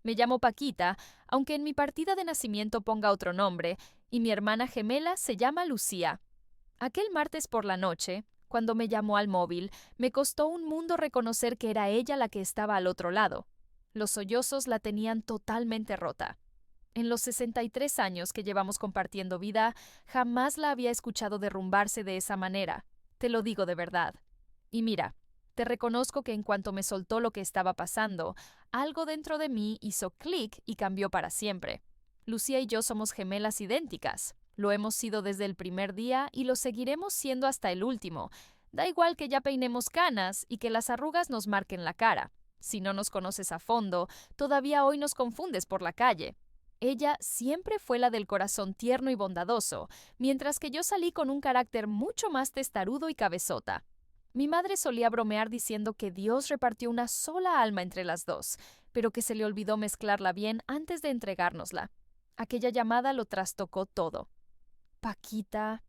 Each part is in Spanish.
Me llamo Paquita, aunque en mi partida de nacimiento ponga otro nombre, y mi hermana gemela se llama Lucía. Aquel martes por la noche, cuando me llamó al móvil, me costó un mundo reconocer que era ella la que estaba al otro lado. Los sollozos la tenían totalmente rota. En los 63 años que llevamos compartiendo vida, jamás la había escuchado derrumbarse de esa manera. Te lo digo de verdad. Y mira, te reconozco que en cuanto me soltó lo que estaba pasando, algo dentro de mí hizo clic y cambió para siempre. Lucía y yo somos gemelas idénticas. Lo hemos sido desde el primer día y lo seguiremos siendo hasta el último. Da igual que ya peinemos canas y que las arrugas nos marquen la cara. Si no nos conoces a fondo, todavía hoy nos confundes por la calle. Ella siempre fue la del corazón tierno y bondadoso, mientras que yo salí con un carácter mucho más testarudo y cabezota. Mi madre solía bromear diciendo que Dios repartió una sola alma entre las dos, pero que se le olvidó mezclarla bien antes de entregárnosla. Aquella llamada lo trastocó todo. Paquita,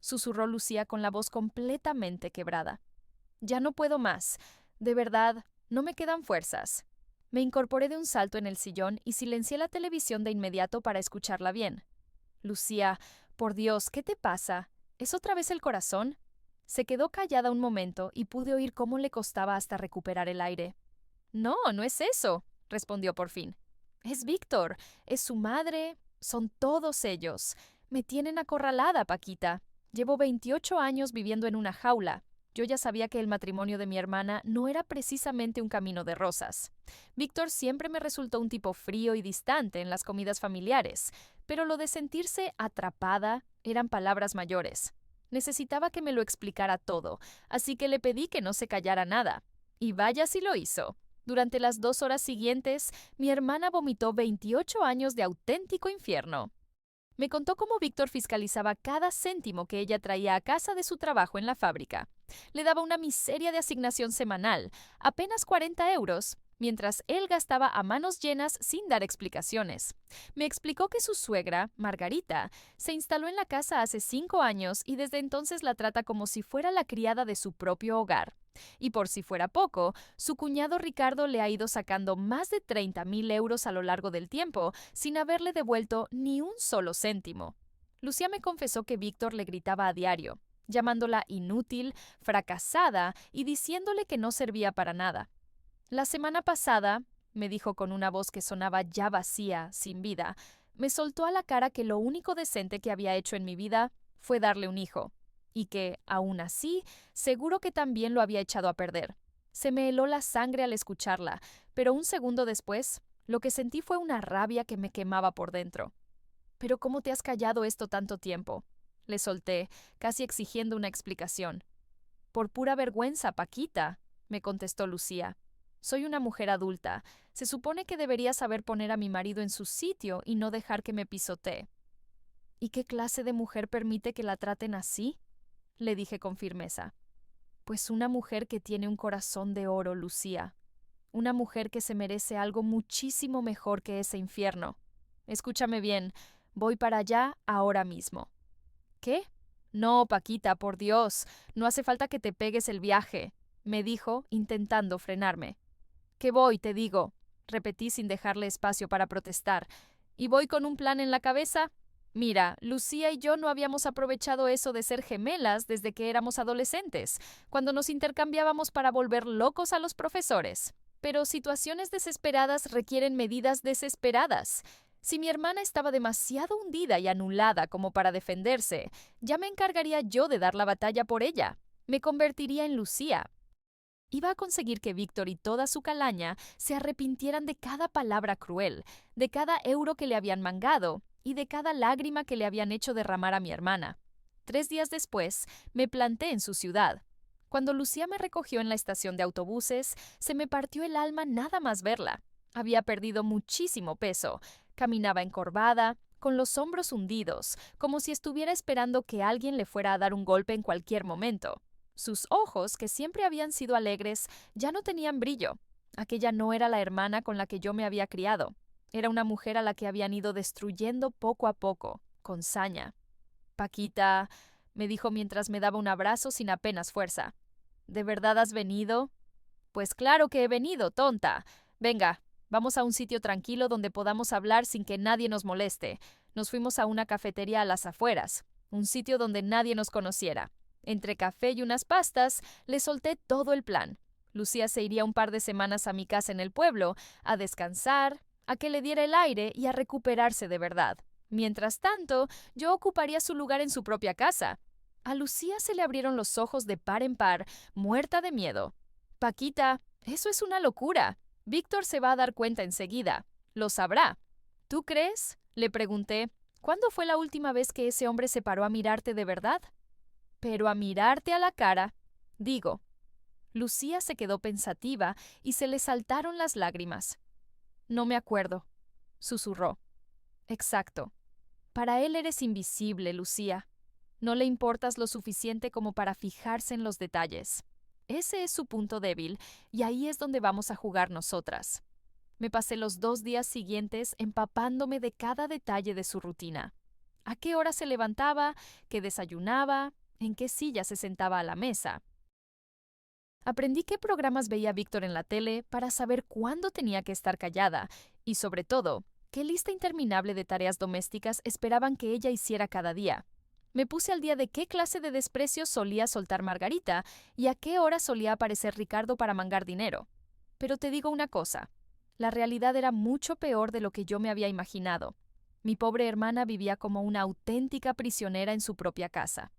susurró Lucía con la voz completamente quebrada. Ya no puedo más. De verdad, no me quedan fuerzas. Me incorporé de un salto en el sillón y silencié la televisión de inmediato para escucharla bien. Lucía, por Dios, ¿qué te pasa? ¿Es otra vez el corazón? Se quedó callada un momento y pude oír cómo le costaba hasta recuperar el aire. No, no es eso, respondió por fin. Es Víctor, es su madre, son todos ellos. Me tienen acorralada, Paquita. Llevo 28 años viviendo en una jaula. Yo ya sabía que el matrimonio de mi hermana no era precisamente un camino de rosas. Víctor siempre me resultó un tipo frío y distante en las comidas familiares, pero lo de sentirse atrapada eran palabras mayores. Necesitaba que me lo explicara todo, así que le pedí que no se callara nada. Y vaya si lo hizo. Durante las 2 horas siguientes, mi hermana vomitó 28 años de auténtico infierno. Me contó cómo Víctor fiscalizaba cada céntimo que ella traía a casa de su trabajo en la fábrica. Le daba una miseria de asignación semanal, apenas 40 euros, mientras él gastaba a manos llenas sin dar explicaciones. Me explicó que su suegra, Margarita, se instaló en la casa hace 5 años y desde entonces la trata como si fuera la criada de su propio hogar. Y por si fuera poco, su cuñado Ricardo le ha ido sacando más de 30.000 euros a lo largo del tiempo, sin haberle devuelto ni un solo céntimo. Lucía me confesó que Víctor le gritaba a diario, llamándola inútil, fracasada y diciéndole que no servía para nada. La semana pasada, me dijo con una voz que sonaba ya vacía, sin vida, me soltó a la cara que lo único decente que había hecho en mi vida fue darle un hijo, y que, aún así, seguro que también lo había echado a perder. Se me heló la sangre al escucharla, pero un segundo después, lo que sentí fue una rabia que me quemaba por dentro. ¿Pero cómo te has callado esto tanto tiempo? Le solté, casi exigiendo una explicación. Por pura vergüenza, Paquita, me contestó Lucía. Soy una mujer adulta. Se supone que debería saber poner a mi marido en su sitio y no dejar que me pisotee. ¿Y qué clase de mujer permite que la traten así? Le dije con firmeza. Pues una mujer que tiene un corazón de oro, Lucía. Una mujer que se merece algo muchísimo mejor que ese infierno. Escúchame bien, voy para allá ahora mismo. ¿Qué? No, Paquita, por Dios, no hace falta que te pegues el viaje, me dijo, intentando frenarme. Que voy, te digo, repetí sin dejarle espacio para protestar. ¿Y voy con un plan en la cabeza? Mira, Lucía y yo no habíamos aprovechado eso de ser gemelas desde que éramos adolescentes, cuando nos intercambiábamos para volver locos a los profesores. Pero situaciones desesperadas requieren medidas desesperadas. Si mi hermana estaba demasiado hundida y anulada como para defenderse, ya me encargaría yo de dar la batalla por ella. Me convertiría en Lucía. Iba a conseguir que Víctor y toda su calaña se arrepintieran de cada palabra cruel, de cada euro que le habían mangado y de cada lágrima que le habían hecho derramar a mi hermana. 3 días después, me planté en su ciudad. Cuando Lucía me recogió en la estación de autobuses, se me partió el alma nada más verla. Había perdido muchísimo peso, caminaba encorvada, con los hombros hundidos, como si estuviera esperando que alguien le fuera a dar un golpe en cualquier momento. Sus ojos, que siempre habían sido alegres, ya no tenían brillo. Aquella no era la hermana con la que yo me había criado. Era una mujer a la que habían ido destruyendo poco a poco, con saña. Paquita, me dijo mientras me daba un abrazo sin apenas fuerza. ¿De verdad has venido? Pues claro que he venido, tonta. Venga, Vamos a un sitio tranquilo donde podamos hablar sin que nadie nos moleste. Nos fuimos a una cafetería a las afueras, un sitio donde nadie nos conociera. Entre café y unas pastas, le solté todo el plan. Lucía se iría un par de semanas a mi casa en el pueblo, a descansar, a que le diera el aire y a recuperarse de verdad. Mientras tanto, yo ocuparía su lugar en su propia casa. A Lucía se le abrieron los ojos de par en par, muerta de miedo. Paquita, eso es una locura. Víctor se va a dar cuenta enseguida. Lo sabrá. ¿Tú crees? Le pregunté. ¿Cuándo fue la última vez que ese hombre se paró a mirarte de verdad? Pero a mirarte a la cara, digo. Lucía se quedó pensativa y se le saltaron las lágrimas. No me acuerdo, susurró. Exacto. Para él eres invisible, Lucía. No le importas lo suficiente como para fijarse en los detalles. Ese es su punto débil, y ahí es donde vamos a jugar nosotras. Me pasé los 2 días siguientes empapándome de cada detalle de su rutina. ¿A qué hora se levantaba? ¿Qué desayunaba? ¿En qué silla se sentaba a la mesa? Aprendí qué programas veía Víctor en la tele para saber cuándo tenía que estar callada y, sobre todo, qué lista interminable de tareas domésticas esperaban que ella hiciera cada día. Me puse al día de qué clase de desprecios solía soltar Margarita y a qué hora solía aparecer Ricardo para mangar dinero. Pero te digo una cosa, la realidad era mucho peor de lo que yo me había imaginado. Mi pobre hermana vivía como una auténtica prisionera en su propia casa.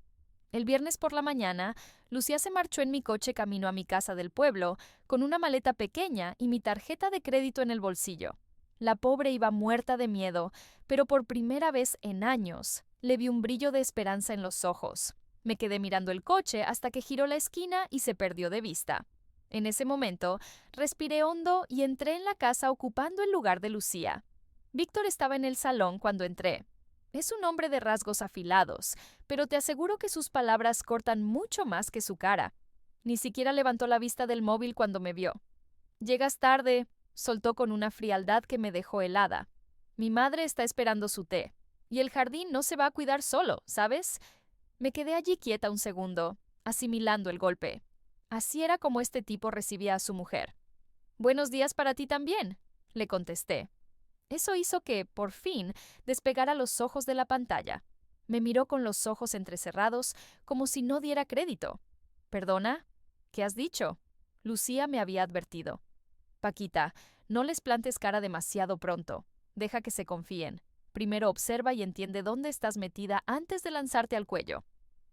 El viernes por la mañana, Lucía se marchó en mi coche camino a mi casa del pueblo, con una maleta pequeña y mi tarjeta de crédito en el bolsillo. La pobre iba muerta de miedo, pero por primera vez en años le vi un brillo de esperanza en los ojos. Me quedé mirando el coche hasta que giró la esquina y se perdió de vista. En ese momento, respiré hondo y entré en la casa ocupando el lugar de Lucía. Víctor estaba en el salón cuando entré. Es un hombre de rasgos afilados, pero te aseguro que sus palabras cortan mucho más que su cara. Ni siquiera levantó la vista del móvil cuando me vio. «Llegas tarde», soltó con una frialdad que me dejó helada. «Mi madre está esperando su té. Y el jardín no se va a cuidar solo, ¿sabes?» Me quedé allí quieta un segundo, asimilando el golpe. Así era como este tipo recibía a su mujer. «Buenos días para ti también», le contesté. Eso hizo que, por fin, despegara los ojos de la pantalla. Me miró con los ojos entrecerrados, como si no diera crédito. «¿Perdona? ¿Qué has dicho?» Lucía me había advertido. «Paquita, no les plantes cara demasiado pronto. Deja que se confíen. Primero observa y entiende dónde estás metida antes de lanzarte al cuello».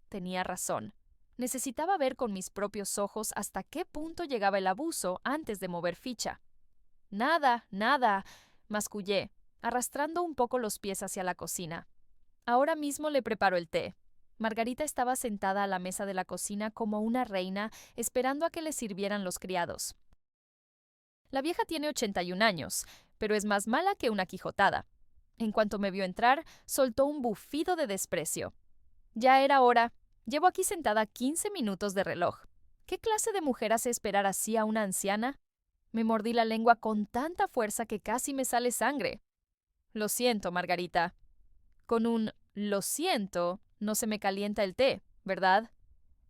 Tenía razón. Necesitaba ver con mis propios ojos hasta qué punto llegaba el abuso antes de mover ficha. «Nada, nada», mascullé, arrastrando un poco los pies hacia la cocina. Ahora mismo le preparo el té. Margarita estaba sentada a la mesa de la cocina como una reina, esperando a que le sirvieran los criados. La vieja tiene 81 años, pero es más mala que una quijotada. En cuanto me vio entrar, soltó un bufido de desprecio. «Ya era hora. Llevo aquí sentada 15 minutos de reloj. ¿Qué clase de mujer hace esperar así a una anciana?» Me mordí la lengua con tanta fuerza que casi me sale sangre. «Lo siento, Margarita». Con un «lo siento» no se me calienta el té, ¿verdad?,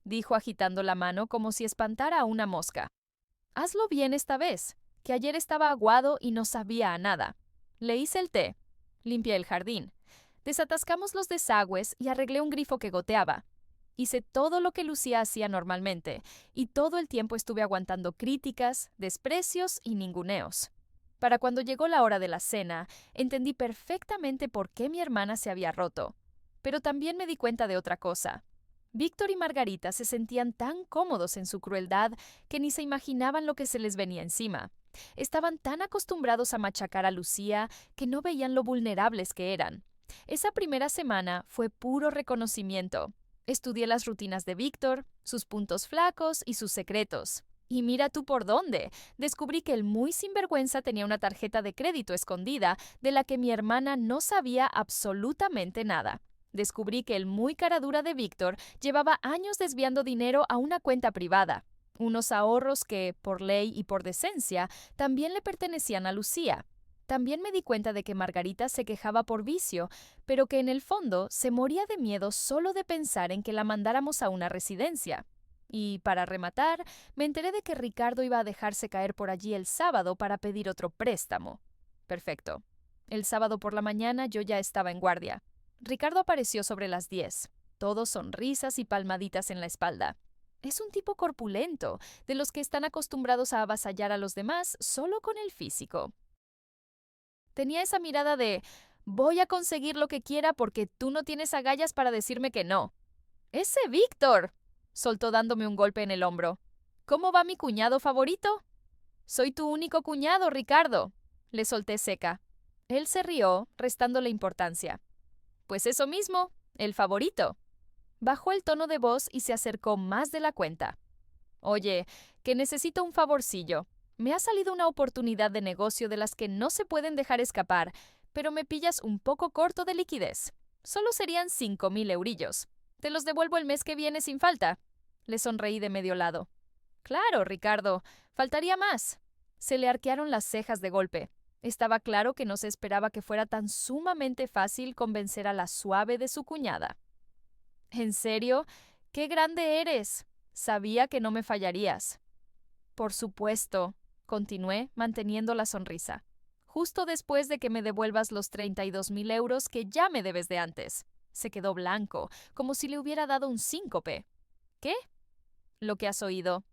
dijo agitando la mano como si espantara a una mosca. «Hazlo bien esta vez, que ayer estaba aguado y no sabía a nada». Le hice el té. Limpié el jardín. Desatascamos los desagües y arreglé un grifo que goteaba. Hice todo lo que Lucía hacía normalmente, y todo el tiempo estuve aguantando críticas, desprecios y ninguneos. Para cuando llegó la hora de la cena, entendí perfectamente por qué mi hermana se había roto. Pero también me di cuenta de otra cosa. Víctor y Margarita se sentían tan cómodos en su crueldad que ni se imaginaban lo que se les venía encima. Estaban tan acostumbrados a machacar a Lucía que no veían lo vulnerables que eran. Esa primera semana fue puro reconocimiento. Estudié las rutinas de Víctor, sus puntos flacos y sus secretos. Y mira tú por dónde. Descubrí que el muy sinvergüenza tenía una tarjeta de crédito escondida de la que mi hermana no sabía absolutamente nada. Descubrí que el muy caradura de Víctor llevaba años desviando dinero a una cuenta privada. Unos ahorros que, por ley y por decencia, también le pertenecían a Lucía. También me di cuenta de que Margarita se quejaba por vicio, pero que en el fondo se moría de miedo solo de pensar en que la mandáramos a una residencia. Y para rematar, me enteré de que Ricardo iba a dejarse caer por allí el sábado para pedir otro préstamo. Perfecto. El sábado por la mañana yo ya estaba en guardia. Ricardo apareció sobre las 10, todo sonrisas y palmaditas en la espalda. Es un tipo corpulento, de los que están acostumbrados a avasallar a los demás solo con el físico. Tenía esa mirada de voy a conseguir lo que quiera porque tú no tienes agallas para decirme que no. ¡Ese Víctor!, soltó dándome un golpe en el hombro. ¿Cómo va mi cuñado favorito? Soy tu único cuñado, Ricardo, le solté seca. Él se rió, restándole importancia. Pues eso mismo, el favorito. Bajó el tono de voz y se acercó más de la cuenta. Oye, que necesito un favorcillo. Me ha salido una oportunidad de negocio de las que no se pueden dejar escapar, pero me pillas un poco corto de liquidez. Solo serían 5.000 eurillos. Te los devuelvo el mes que viene sin falta. Le sonreí de medio lado. Claro, Ricardo, faltaría más. Se le arquearon las cejas de golpe. Estaba claro que no se esperaba que fuera tan sumamente fácil convencer a la suave de su cuñada. ¿En serio? ¡Qué grande eres! Sabía que no me fallarías. Por supuesto, continué, manteniendo la sonrisa. Justo después de que me devuelvas los 32.000 euros que ya me debes de antes. Se quedó blanco, como si le hubiera dado un síncope. ¿Qué? Lo que has oído.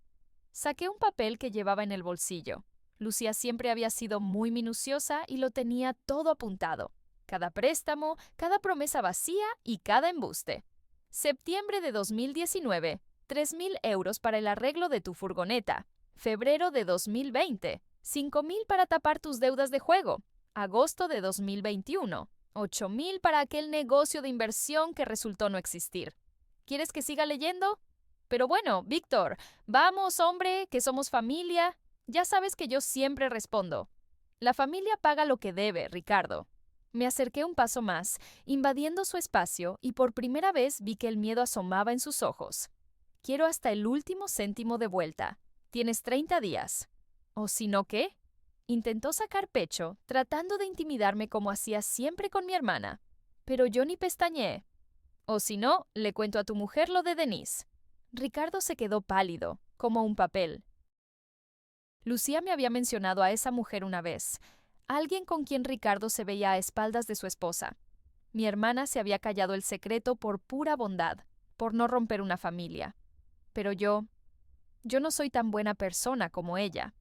Saqué un papel que llevaba en el bolsillo. Lucía siempre había sido muy minuciosa y lo tenía todo apuntado. Cada préstamo, cada promesa vacía y cada embuste. Septiembre de 2019, 3.000 euros para el arreglo de tu furgoneta. Febrero de 2020, 5.000 para tapar tus deudas de juego. Agosto de 2021, 8.000 para aquel negocio de inversión que resultó no existir. ¿Quieres que siga leyendo? Pero bueno, Víctor, vamos, hombre, que somos familia. Ya sabes que yo siempre respondo. La familia paga lo que debe, Ricardo. Me acerqué un paso más, invadiendo su espacio, y por primera vez vi que el miedo asomaba en sus ojos. Quiero hasta el último céntimo de vuelta. Tienes 30 días. ¿O si no qué? Intentó sacar pecho, tratando de intimidarme como hacía siempre con mi hermana. Pero yo ni pestañeé. O si no, le cuento a tu mujer lo de Denise. Ricardo se quedó pálido, como un papel. Lucía me había mencionado a esa mujer una vez, alguien con quien Ricardo se veía a espaldas de su esposa. Mi hermana se había callado el secreto por pura bondad, por no romper una familia. Pero yo no soy tan buena persona como ella.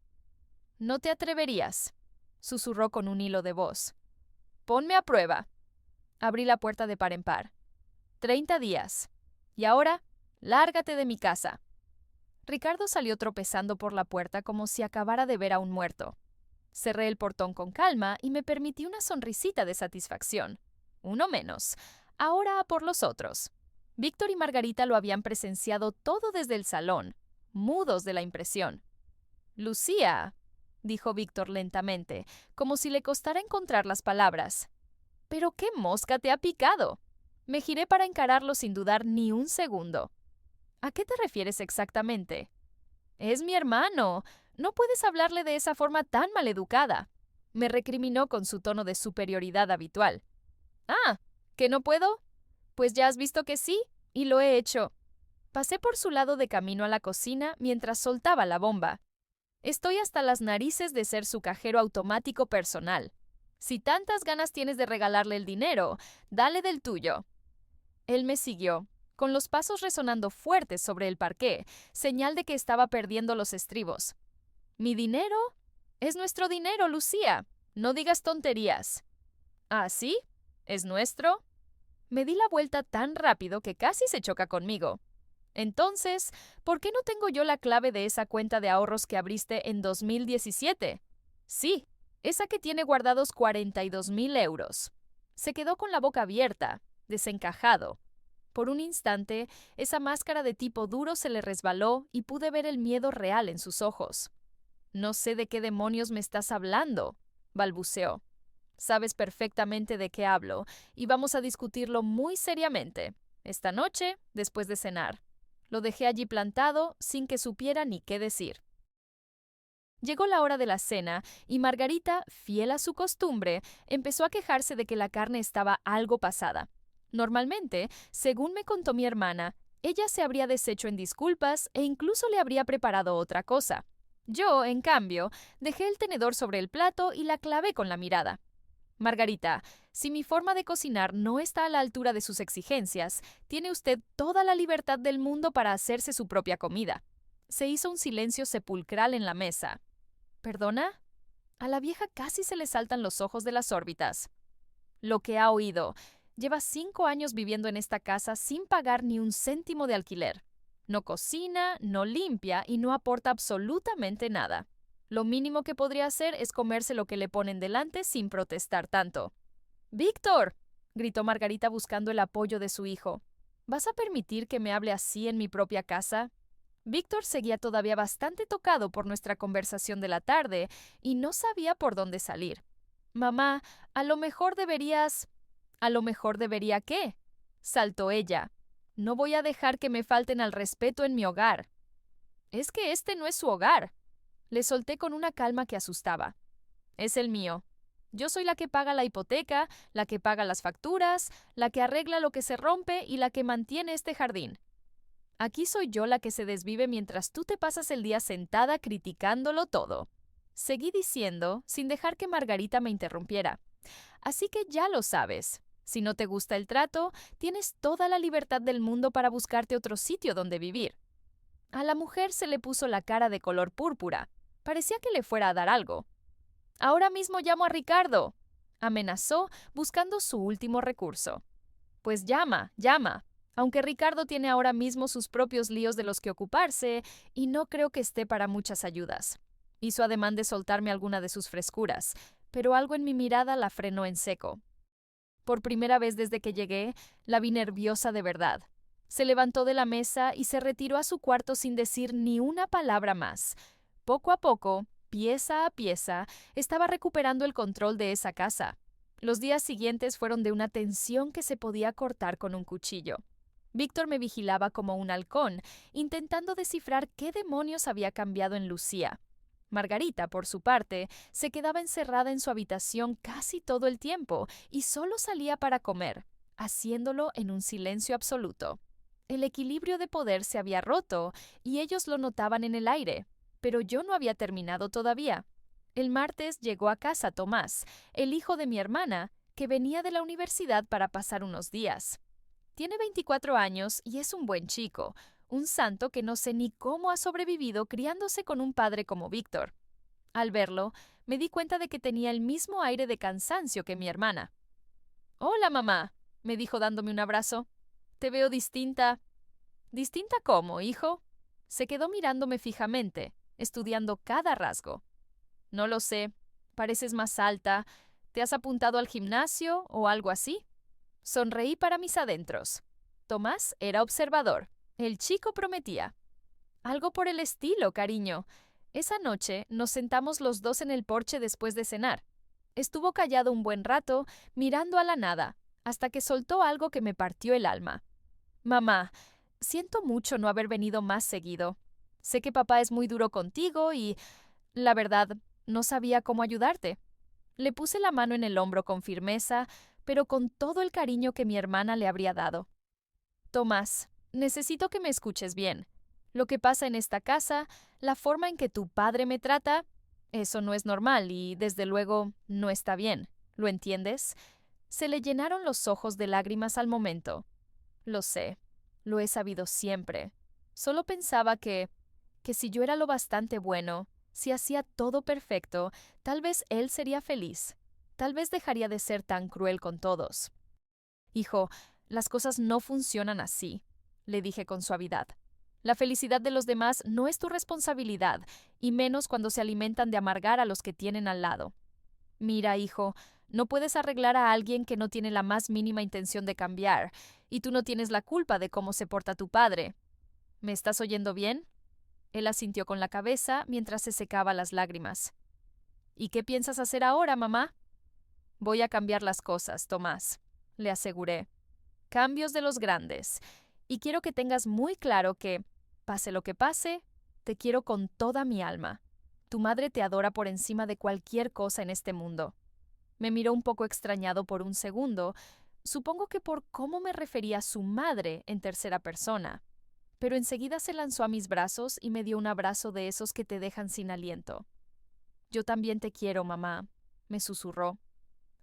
No te atreverías, susurró con un hilo de voz. Ponme a prueba. Abrí la puerta de par en par. 30 días. Y ahora, lárgate de mi casa. Ricardo salió tropezando por la puerta como si acabara de ver a un muerto. Cerré el portón con calma y me permití una sonrisita de satisfacción. Uno menos. Ahora a por los otros. Víctor y Margarita lo habían presenciado todo desde el salón, mudos de la impresión. Lucía, dijo Víctor lentamente, como si le costara encontrar las palabras. ¿Pero qué mosca te ha picado? Me giré para encararlo sin dudar ni un segundo. ¿A qué te refieres exactamente? Es mi hermano. No puedes hablarle de esa forma tan maleducada. Me recriminó con su tono de superioridad habitual. Ah, ¿que no puedo? Pues ya has visto que sí, y lo he hecho. Pasé por su lado de camino a la cocina mientras soltaba la bomba. Estoy hasta las narices de ser su cajero automático personal. Si tantas ganas tienes de regalarle el dinero, dale del tuyo. Él me siguió, con los pasos resonando fuertes sobre el parqué, señal de que estaba perdiendo los estribos. ¿Mi dinero? Es nuestro dinero, Lucía. No digas tonterías. ¿Ah, sí? ¿Es nuestro? Me di la vuelta tan rápido que casi se choca conmigo. Entonces, ¿por qué no tengo yo la clave de esa cuenta de ahorros que abriste en 2017? Sí, esa que tiene guardados 42.000 euros. Se quedó con la boca abierta, desencajado. Por un instante, esa máscara de tipo duro se le resbaló y pude ver el miedo real en sus ojos. No sé de qué demonios me estás hablando, balbuceó. Sabes perfectamente de qué hablo, y vamos a discutirlo muy seriamente, esta noche, después de cenar. Lo dejé allí plantado, sin que supiera ni qué decir. Llegó la hora de la cena, y Margarita, fiel a su costumbre, empezó a quejarse de que la carne estaba algo pasada. Normalmente, según me contó mi hermana, Ella se habría deshecho en disculpas e incluso le habría preparado otra cosa. Yo, en cambio, dejé el tenedor sobre el plato y la clavé con la mirada. Margarita, si mi forma de cocinar no está a la altura de sus exigencias, tiene usted toda la libertad del mundo para hacerse su propia comida. Se hizo un silencio sepulcral en la mesa. ¿Perdona? A la vieja casi se le saltan los ojos de las órbitas. Lo que ha oído. Lleva 5 años viviendo en esta casa sin pagar ni un céntimo de alquiler. No cocina, no limpia y no aporta absolutamente nada. Lo mínimo que podría hacer es comerse lo que le ponen delante sin protestar tanto. ¡Víctor!, gritó Margarita buscando el apoyo de su hijo. ¿Vas a permitir que me hable así en mi propia casa? Víctor seguía todavía bastante tocado por nuestra conversación de la tarde y no sabía por dónde salir. Mamá, a lo mejor deberías... ¿A lo mejor debería qué? Saltó ella. No voy a dejar que me falten al respeto en mi hogar. Es que este no es su hogar. Le solté con una calma que asustaba. Es el mío. Yo soy la que paga la hipoteca, la que paga las facturas, la que arregla lo que se rompe y la que mantiene este jardín. Aquí soy yo la que se desvive mientras tú te pasas el día sentada criticándolo todo. Seguí diciendo, sin dejar que Margarita me interrumpiera. Así que ya lo sabes. Si no te gusta el trato, tienes toda la libertad del mundo para buscarte otro sitio donde vivir. A la mujer se le puso la cara de color púrpura. Parecía que le fuera a dar algo. Ahora mismo llamo a Ricardo, amenazó, buscando su último recurso. Pues llama, llama. Aunque Ricardo tiene ahora mismo sus propios líos de los que ocuparse, y no creo que esté para muchas ayudas. Hizo ademán de soltarme alguna de sus frescuras, pero algo en mi mirada la frenó en seco. Por primera vez desde que llegué, la vi nerviosa de verdad. Se levantó de la mesa y se retiró a su cuarto sin decir ni una palabra más. Poco a poco, pieza a pieza, estaba recuperando el control de esa casa. Los días siguientes fueron de una tensión que se podía cortar con un cuchillo. Víctor me vigilaba como un halcón, intentando descifrar qué demonios había cambiado en Lucía. Margarita, por su parte, se quedaba encerrada en su habitación casi todo el tiempo y solo salía para comer, haciéndolo en un silencio absoluto. El equilibrio de poder se había roto y ellos lo notaban en el aire, pero yo no había terminado todavía. El martes llegó a casa Tomás, el hijo de mi hermana, que venía de la universidad para pasar unos días. Tiene 24 años y es un buen chico, un santo que no sé ni cómo ha sobrevivido criándose con un padre como Víctor. Al verlo, me di cuenta de que tenía el mismo aire de cansancio que mi hermana. «Hola, mamá», me dijo dándome un abrazo. «Te veo distinta». «¿Distinta cómo, hijo?» Se quedó mirándome fijamente, estudiando cada rasgo. «No lo sé. Pareces más alta. ¿Te has apuntado al gimnasio o algo así?» Sonreí para mis adentros. Tomás era observador. El chico prometía. «Algo por el estilo, cariño». Esa noche nos sentamos los dos en el porche después de cenar. Estuvo callado un buen rato, mirando a la nada, hasta que soltó algo que me partió el alma. «Mamá, siento mucho no haber venido más seguido. Sé que papá es muy duro contigo y, la verdad, no sabía cómo ayudarte». Le puse la mano en el hombro con firmeza, pero con todo el cariño que mi hermana le habría dado. «Tomás, necesito que me escuches bien. Lo que pasa en esta casa, la forma en que tu padre me trata, eso no es normal y, desde luego, no está bien. ¿Lo entiendes?» Se le llenaron los ojos de lágrimas al momento. «Lo sé, lo he sabido siempre. Solo pensaba que si yo era lo bastante bueno, si hacía todo perfecto, tal vez él sería feliz. Tal vez dejaría de ser tan cruel con todos». «Hijo, las cosas no funcionan así», le dije con suavidad. «La felicidad de los demás no es tu responsabilidad, y menos cuando se alimentan de amargar a los que tienen al lado. Mira, hijo, no puedes arreglar a alguien que no tiene la más mínima intención de cambiar, y tú no tienes la culpa de cómo se porta tu padre. ¿Me estás oyendo bien?» Él asintió con la cabeza mientras se secaba las lágrimas. «¿Y qué piensas hacer ahora, mamá?» «Voy a cambiar las cosas, Tomás», le aseguré. «Cambios de los grandes. Y quiero que tengas muy claro que, pase lo que pase, te quiero con toda mi alma. Tu madre te adora por encima de cualquier cosa en este mundo». Me miró un poco extrañado por un segundo, supongo que por cómo me refería a su madre en tercera persona. pero enseguida se lanzó a mis brazos y me dio un abrazo de esos que te dejan sin aliento. Yo también te quiero, mamá, me susurró.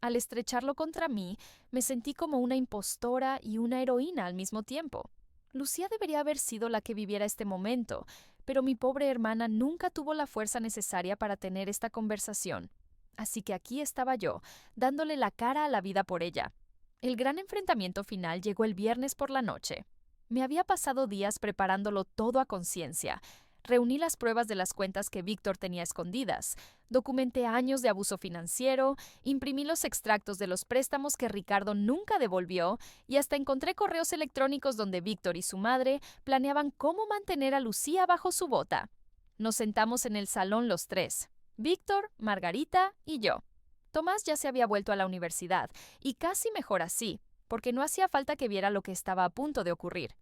Al estrecharlo contra mí, me sentí como una impostora y una heroína al mismo tiempo. Lucía debería haber sido la que viviera este momento, pero mi pobre hermana nunca tuvo la fuerza necesaria para tener esta conversación. Así que aquí estaba yo, dándole la cara a la vida por ella. El gran enfrentamiento final llegó el viernes por la noche. Me había pasado días preparándolo todo a conciencia. Reuní las pruebas de las cuentas que Víctor tenía escondidas, documenté años de abuso financiero, imprimí los extractos de los préstamos que Ricardo nunca devolvió y hasta encontré correos electrónicos donde Víctor y su madre planeaban cómo mantener a Lucía bajo su bota. Nos sentamos en el salón los tres, Víctor, Margarita y yo. Tomás ya se había vuelto a la universidad, y casi mejor así, porque no hacía falta que viera lo que estaba a punto de ocurrir.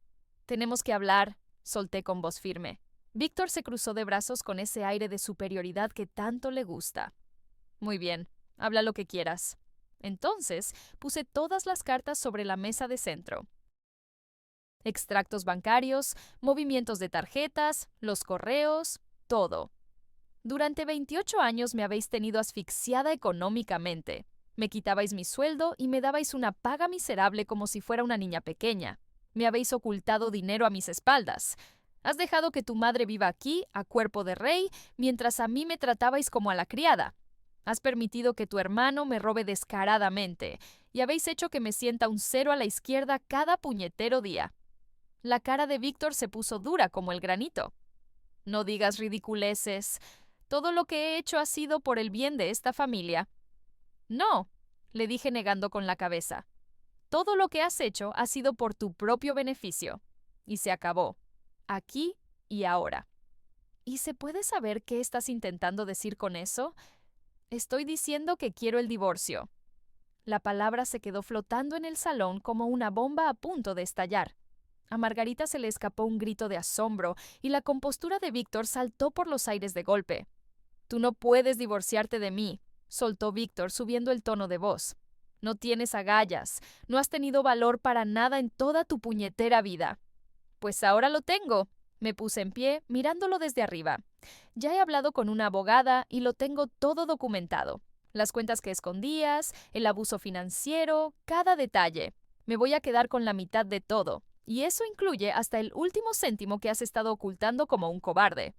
Tenemos que hablar, solté con voz firme. Víctor se cruzó de brazos con ese aire de superioridad que tanto le gusta. Muy bien, habla lo que quieras. Entonces puse todas las cartas sobre la mesa de centro. Extractos bancarios, movimientos de tarjetas, los correos, todo. Durante 28 años me habéis tenido asfixiada económicamente. Me quitabais mi sueldo y me dabais una paga miserable como si fuera una niña pequeña. Me habéis ocultado dinero a mis espaldas. Has dejado que tu madre viva aquí, a cuerpo de rey, mientras a mí me tratabais como a la criada. Has permitido que tu hermano me robe descaradamente, y habéis hecho que me sienta un cero a la izquierda cada puñetero día. La cara de Víctor se puso dura como el granito. No digas ridiculeces. Todo lo que he hecho ha sido por el bien de esta familia. No, le dije negando con la cabeza. Todo lo que has hecho ha sido por tu propio beneficio. Y se acabó. Aquí y ahora. ¿Y se puede saber qué estás intentando decir con eso? Estoy diciendo que quiero el divorcio. La palabra se quedó flotando en el salón como una bomba a punto de estallar. A Margarita se le escapó un grito de asombro y la compostura de Víctor saltó por los aires de golpe. Tú no puedes divorciarte de mí, soltó Víctor subiendo el tono de voz. No tienes agallas, no has tenido valor para nada en toda tu puñetera vida. Pues ahora lo tengo. Me puse en pie, mirándolo desde arriba. Ya he hablado con una abogada y lo tengo todo documentado. Las cuentas que escondías, el abuso financiero, cada detalle. Me voy a quedar con la mitad de todo. Y eso incluye hasta el último céntimo que has estado ocultando como un cobarde.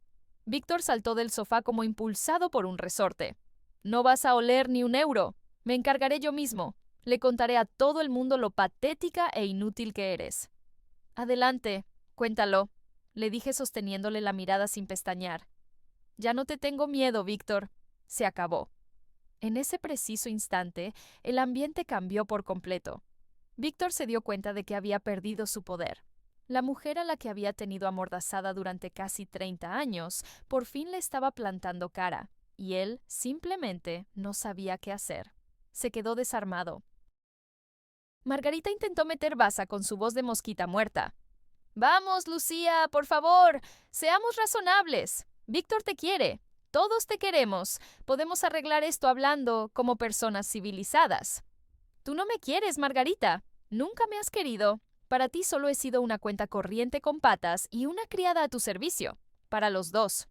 Víctor saltó del sofá como impulsado por un resorte. No vas a oler ni un euro. Me encargaré yo mismo. Le contaré a todo el mundo lo patética e inútil que eres. Adelante, cuéntalo, le dije sosteniéndole la mirada sin pestañear. Ya no te tengo miedo, Víctor. Se acabó. En ese preciso instante, el ambiente cambió por completo. Víctor se dio cuenta de que había perdido su poder. La mujer a la que había tenido amordazada durante casi 30 años, por fin le estaba plantando cara, y él simplemente no sabía qué hacer. Se quedó desarmado. Margarita intentó meter baza con su voz de mosquita muerta. Vamos, Lucía, por favor, seamos razonables. Víctor te quiere. Todos te queremos. Podemos arreglar esto hablando como personas civilizadas. Tú no me quieres, Margarita. Nunca me has querido. Para ti solo he sido una cuenta corriente con patas y una criada a tu servicio. Para los dos.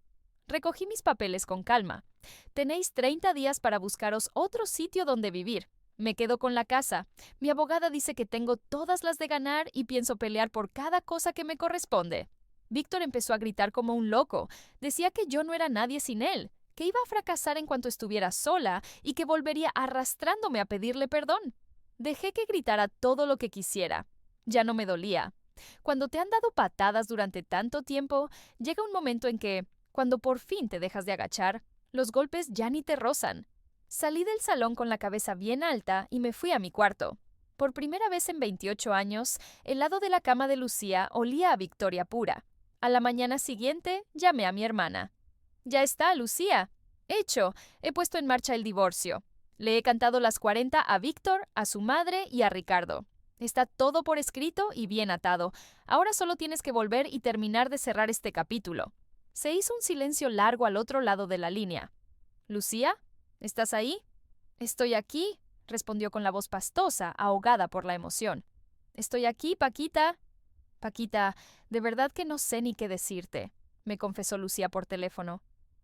Recogí mis papeles con calma. Tenéis 30 días para buscaros otro sitio donde vivir. Me quedo con la casa. Mi abogada dice que tengo todas las de ganar y pienso pelear por cada cosa que me corresponde. Víctor empezó a gritar como un loco. Decía que yo no era nadie sin él, que iba a fracasar en cuanto estuviera sola y que volvería arrastrándome a pedirle perdón. Dejé que gritara todo lo que quisiera. Ya no me dolía. Cuando te han dado patadas durante tanto tiempo, llega un momento en que, cuando por fin te dejas de agachar, los golpes ya ni te rozan. Salí del salón con la cabeza bien alta y me fui a mi cuarto. Por primera vez en 28 años, el lado de la cama de Lucía olía a victoria pura. A la mañana siguiente, llamé a mi hermana. Ya está, Lucía. Hecho, he puesto en marcha el divorcio. Le he cantado las 40 a Víctor, a su madre y a Ricardo. Está todo por escrito y bien atado. Ahora solo tienes que volver y terminar de cerrar este capítulo. Se hizo un silencio largo al otro lado de la línea. ¿Lucía? ¿Estás ahí? Estoy aquí, respondió con la voz pastosa, ahogada por la emoción. Estoy aquí, Paquita. Paquita, de verdad que no sé ni qué decirte, me confesó Lucía por teléfono.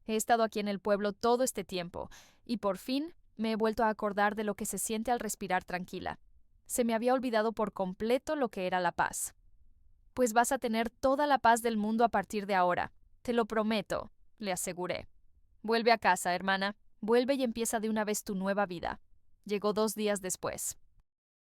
He estado aquí en el pueblo todo este tiempo, y por fin me he vuelto a acordar de lo que se siente al respirar tranquila. Se me había olvidado por completo lo que era la paz. Pues vas a tener toda la paz del mundo a partir de ahora. Te lo prometo, le aseguré. Vuelve a casa, hermana. Vuelve y empieza de una vez tu nueva vida. Llegó 2 días después.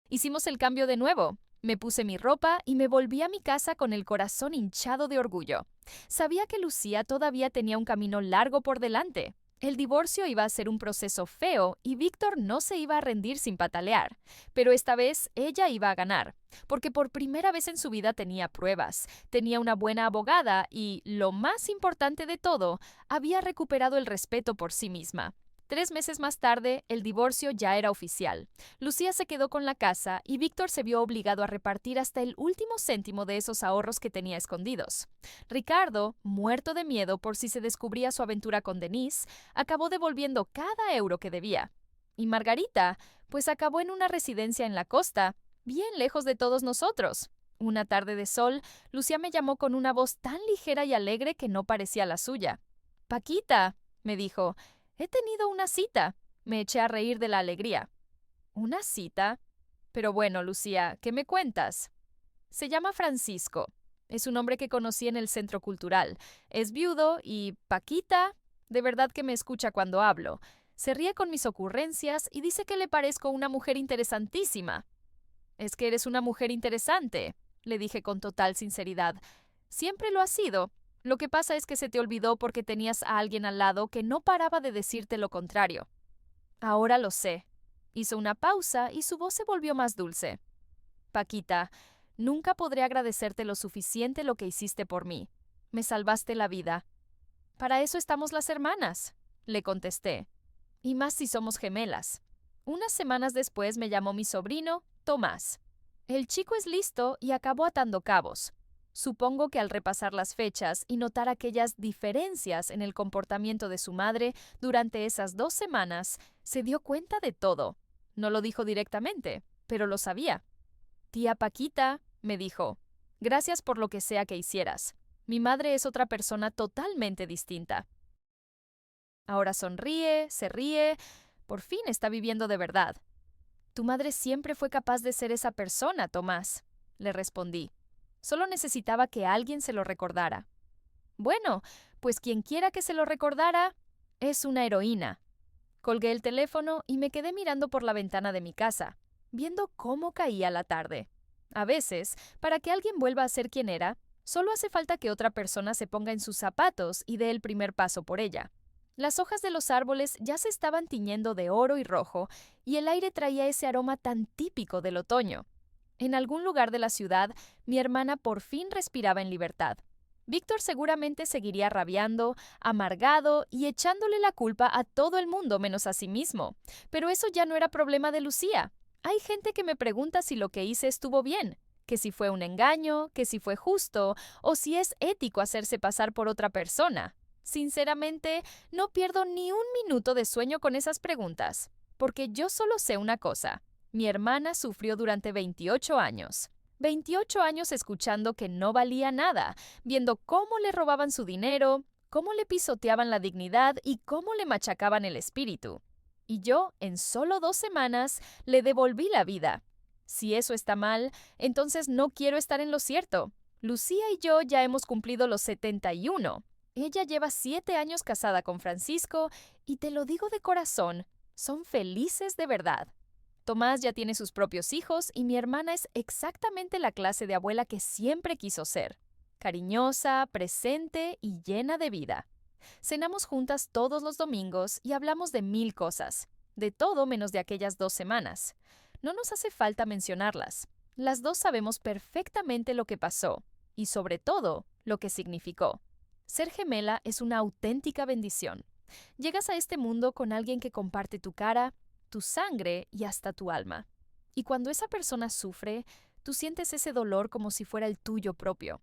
Hicimos el cambio de nuevo. Me puse mi ropa y me volví a mi casa con el corazón hinchado de orgullo. Sabía que Lucía todavía tenía un camino largo por delante. El divorcio iba a ser un proceso feo y Víctor no se iba a rendir sin patalear. Pero esta vez ella iba a ganar, porque por primera vez en su vida tenía pruebas, tenía una buena abogada y, lo más importante de todo, había recuperado el respeto por sí misma. 3 meses más tarde, el divorcio ya era oficial. Lucía se quedó con la casa y Víctor se vio obligado a repartir hasta el último céntimo de esos ahorros que tenía escondidos. Ricardo, muerto de miedo por si se descubría su aventura con Denise, acabó devolviendo cada euro que debía. Y Margarita, pues acabó en una residencia en la costa, bien lejos de todos nosotros. Una tarde de sol, Lucía me llamó con una voz tan ligera y alegre que no parecía la suya. «Paquita», me dijo, «he tenido una cita». Me eché a reír de la alegría. «¿Una cita? Pero bueno, Lucía, ¿qué me cuentas?» Se llama Francisco. Es un hombre que conocí en el centro cultural. Es viudo y Paquita, de verdad que me escucha cuando hablo. Se ríe con mis ocurrencias y dice que le parezco una mujer interesantísima. «Es que eres una mujer interesante», le dije con total sinceridad. «Siempre lo has sido. Lo que pasa es que se te olvidó porque tenías a alguien al lado que no paraba de decirte lo contrario». «Ahora lo sé». Hizo una pausa y su voz se volvió más dulce. «Paquita, nunca podré agradecerte lo suficiente lo que hiciste por mí. Me salvaste la vida». «Para eso estamos las hermanas», le contesté. «Y más si somos gemelas». Unas semanas después me llamó mi sobrino, Tomás. El chico es listo y acabó atando cabos. Supongo que al repasar las fechas y notar aquellas diferencias en el comportamiento de su madre durante esas 2 semanas, se dio cuenta de todo. No lo dijo directamente, pero lo sabía. «Tía Paquita», me dijo, «gracias por lo que sea que hicieras. Mi madre es otra persona totalmente distinta». Ahora sonríe, se ríe, por fin está viviendo de verdad. «Tu madre siempre fue capaz de ser esa persona, Tomás», le respondí. Solo necesitaba que alguien se lo recordara. «Bueno, pues quien quiera que se lo recordara, es una heroína». Colgué el teléfono y me quedé mirando por la ventana de mi casa, viendo cómo caía la tarde. A veces, para que alguien vuelva a ser quien era, solo hace falta que otra persona se ponga en sus zapatos y dé el primer paso por ella. Las hojas de los árboles ya se estaban tiñendo de oro y rojo, y el aire traía ese aroma tan típico del otoño. En algún lugar de la ciudad, mi hermana por fin respiraba en libertad. Víctor seguramente seguiría rabiando, amargado y echándole la culpa a todo el mundo menos a sí mismo. Pero eso ya no era problema de Lucía. Hay gente que me pregunta si lo que hice estuvo bien, que si fue un engaño, que si fue justo, o si es ético hacerse pasar por otra persona. Sinceramente, no pierdo ni un minuto de sueño con esas preguntas, porque yo solo sé una cosa. Mi hermana sufrió durante 28 años. 28 años escuchando que no valía nada, viendo cómo le robaban su dinero, cómo le pisoteaban la dignidad y cómo le machacaban el espíritu. Y yo, en solo 2 semanas, le devolví la vida. Si eso está mal, entonces no quiero estar en lo cierto. Lucía y yo ya hemos cumplido los 71. Ella lleva 7 años casada con Francisco y te lo digo de corazón, son felices de verdad. Tomás ya tiene sus propios hijos y mi hermana es exactamente la clase de abuela que siempre quiso ser. Cariñosa, presente y llena de vida. Cenamos juntas todos los domingos y hablamos de 1000 cosas, de todo menos de aquellas 2 semanas. No nos hace falta mencionarlas. Las dos sabemos perfectamente lo que pasó y, sobre todo, lo que significó. Ser gemela es una auténtica bendición. Llegas a este mundo con alguien que comparte tu cara, tu sangre y hasta tu alma. Y cuando esa persona sufre, tú sientes ese dolor como si fuera el tuyo propio.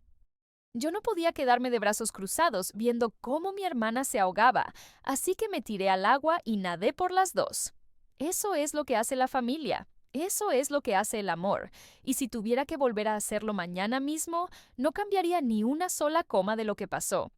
Yo no podía quedarme de brazos cruzados viendo cómo mi hermana se ahogaba, así que me tiré al agua y nadé por las dos. Eso es lo que hace la familia. Eso es lo que hace el amor, y si tuviera que volver a hacerlo mañana mismo, no cambiaría ni una sola coma de lo que pasó.